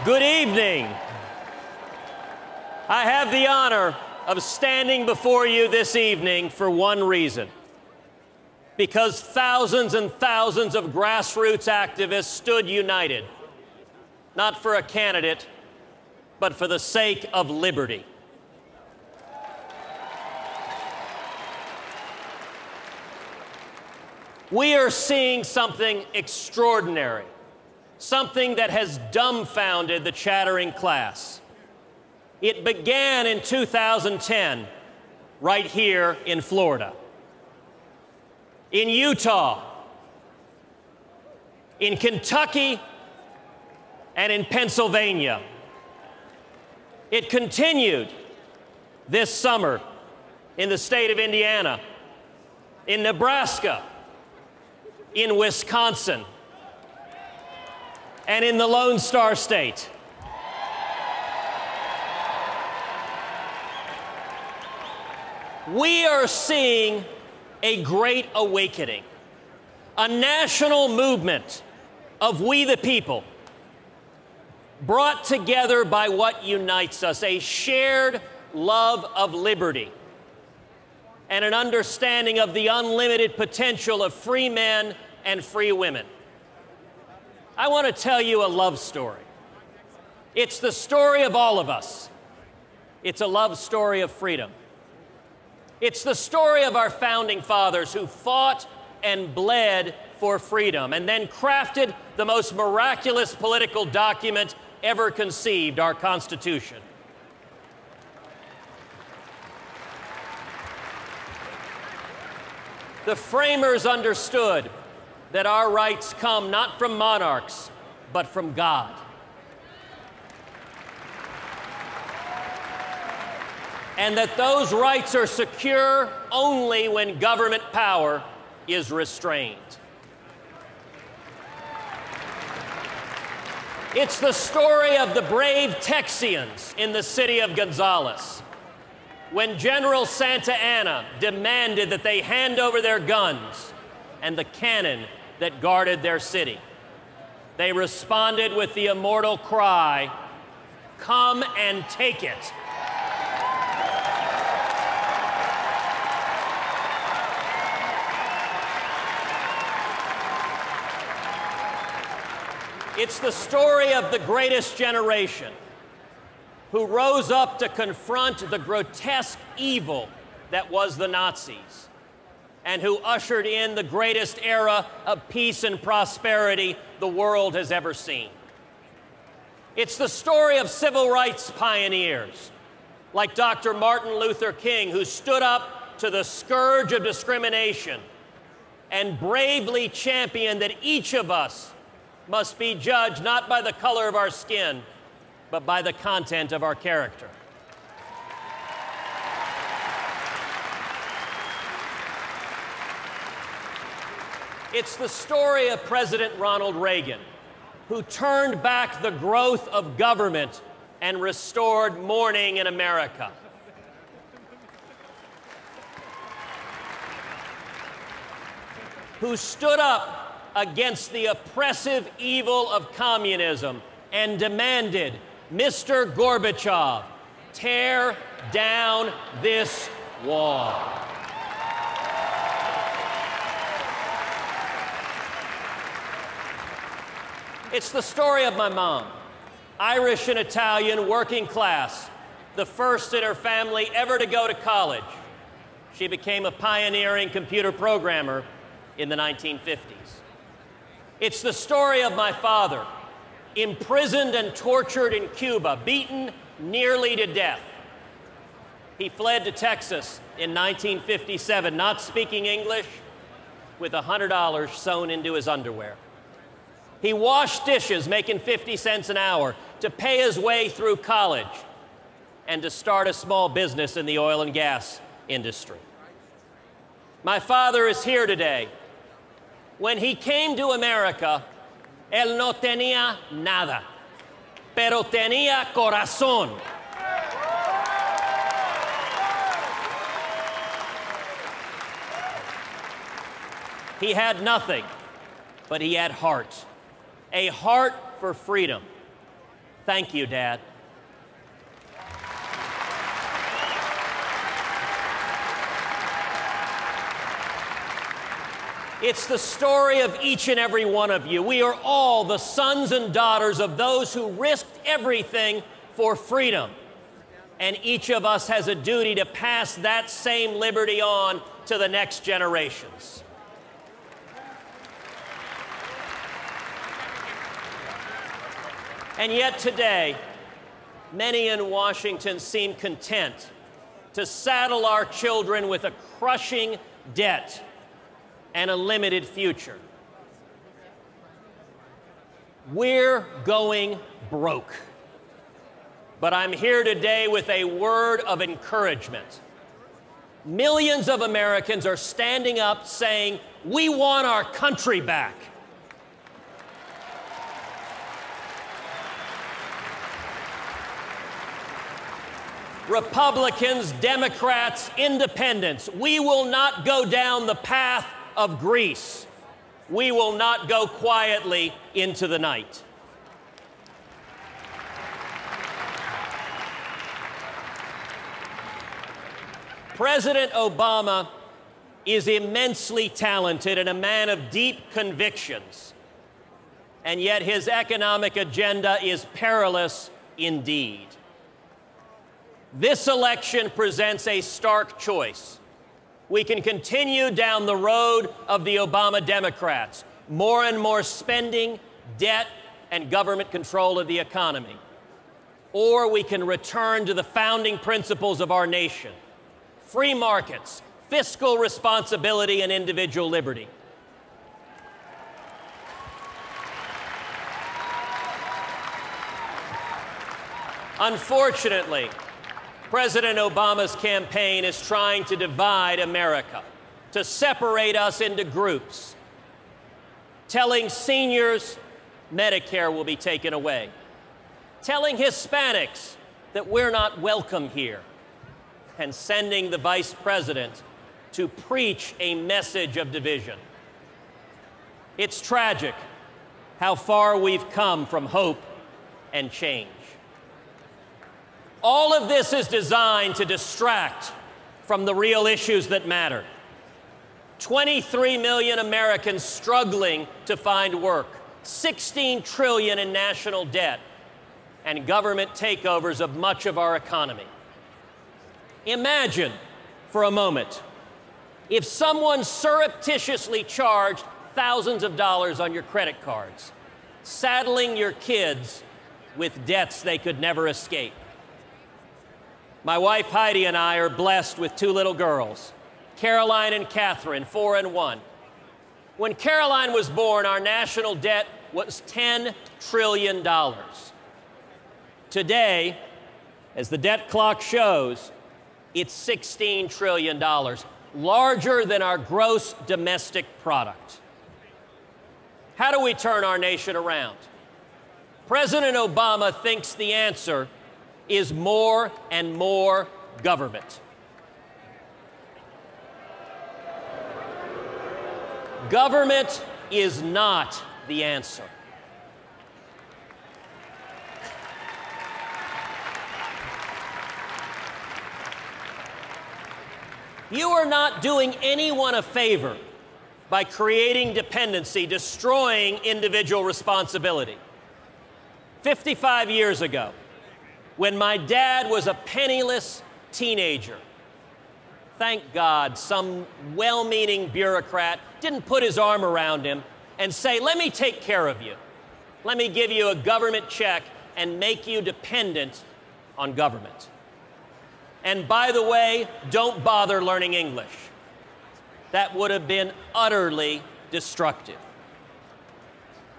Good evening. I have the honor of standing before you this evening for one reason. Because thousands and thousands of grassroots activists stood united, not for a candidate, but for the sake of liberty. We are seeing something extraordinary, something that has dumbfounded the chattering class. It began in 2010, right here in Florida, in Utah, in Kentucky, and in Pennsylvania. It continued this summer in the state of Indiana, in Nebraska, in Wisconsin, and in the Lone Star State. We are seeing a great awakening, a national movement of we the people, brought together by what unites us, a shared love of liberty and an understanding of the unlimited potential of free men and free women. I want to tell you a love story. It's the story of all of us. It's a love story of freedom. It's the story of our founding fathers who fought and bled for freedom and then crafted the most miraculous political document ever conceived, our Constitution. The framers understood that our rights come not from monarchs, but from God. And that those rights are secure only when government power is restrained. It's the story of the brave Texians in the city of Gonzales, when General Santa Anna demanded that they hand over their guns and the cannon that guarded their city. They responded with the immortal cry, "Come and take it." It's the story of the greatest generation who rose up to confront the grotesque evil that was the Nazis and who ushered in the greatest era of peace and prosperity the world has ever seen. It's the story of civil rights pioneers like Dr. Martin Luther King, who stood up to the scourge of discrimination and bravely championed that each of us must be judged not by the color of our skin, but by the content of our character. It's the story of President Ronald Reagan, who turned back the growth of government and restored mourning in America. Who stood up against the oppressive evil of communism and demanded, "Mr. Gorbachev, tear down this wall." It's the story of my mom, Irish and Italian, working class, the first in her family ever to go to college. She became a pioneering computer programmer in the 1950s. It's the story of my father, imprisoned and tortured in Cuba, beaten nearly to death. He fled to Texas in 1957, not speaking English, with $100 sewn into his underwear. He washed dishes, making 50 cents an hour, to pay his way through college and to start a small business in the oil and gas industry. My father is here today. When he came to America, él no tenía nada, pero tenía corazón. He had nothing, but he had heart. A heart for freedom, Thank you, Dad. It's the story of each and every one of you. We are all the sons and daughters of those who risked everything for freedom. And each of us has a duty to pass that same liberty on to the next generations. And yet today, many in Washington seem content to saddle our children with a crushing debt and a limited future. We're going broke. But I'm here today with a word of encouragement. Millions of Americans are standing up saying, we want our country back. Republicans, Democrats, Independents, we will not go down the path of Greece. We will not go quietly into the night. President Obama is immensely talented and a man of deep convictions, and yet his economic agenda is perilous indeed. This election presents a stark choice. We can continue down the road of the Obama Democrats, more and more spending, debt, and government control of the economy. Or we can return to the founding principles of our nation: free markets, fiscal responsibility, and individual liberty. Unfortunately, President Obama's campaign is trying to divide America, to separate us into groups, telling seniors Medicare will be taken away, telling Hispanics that we're not welcome here, and sending the Vice President to preach a message of division. It's tragic how far we've come from hope and change. All of this is designed to distract from the real issues that matter. 23 million Americans struggling to find work, 16 trillion in national debt, and government takeovers of much of our economy. Imagine for a moment if someone surreptitiously charged thousands of dollars on your credit cards, saddling your kids with debts they could never escape. My wife Heidi and I are blessed with two little girls, Caroline and Catherine, 4 and 1. When Caroline was born, our national debt was $10 trillion. Today, as the debt clock shows, it's $16 trillion, larger than our gross domestic product. How do we turn our nation around? President Obama thinks the answer is more and more government. Government is not the answer. You are not doing anyone a favor by creating dependency, destroying individual responsibility. 55 years ago, when my dad was a penniless teenager, thank God some well-meaning bureaucrat didn't put his arm around him and say, let me take care of you. Let me give you a government check and make you dependent on government. And by the way, don't bother learning English. That would have been utterly destructive.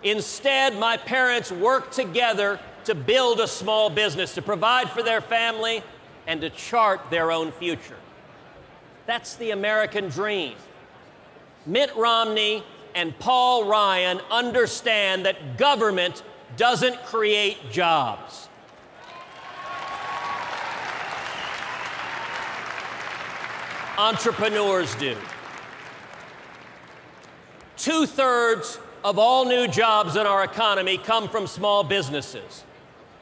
Instead, my parents worked together to build a small business, to provide for their family, and to chart their own future. That's the American dream. Mitt Romney and Paul Ryan understand that government doesn't create jobs. Entrepreneurs do. 2/3 of all new jobs in our economy come from small businesses.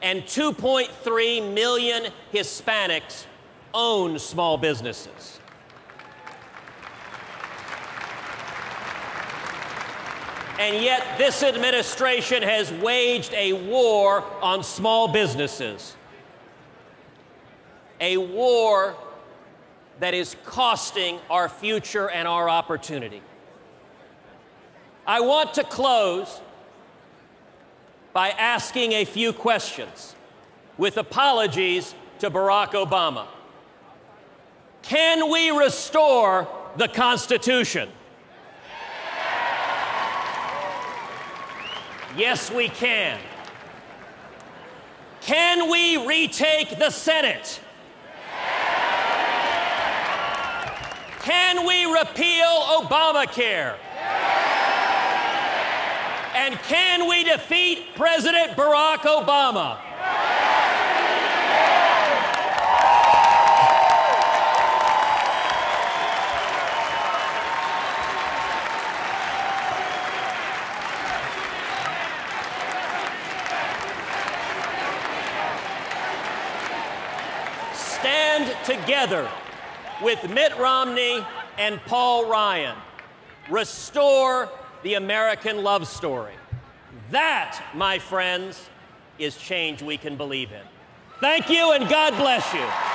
and 2.3 million Hispanics own small businesses. And yet this administration has waged a war on small businesses, a war that is costing our future and our opportunity. I want to close by asking a few questions, with apologies to Barack Obama. Can we restore the Constitution? Yes, we can. Can we retake the Senate? Can we repeal Obamacare? And can we defeat President Barack Obama? Stand together with Mitt Romney and Paul Ryan. Restore the American love story. That, my friends, is change we can believe in. Thank you, and God bless you.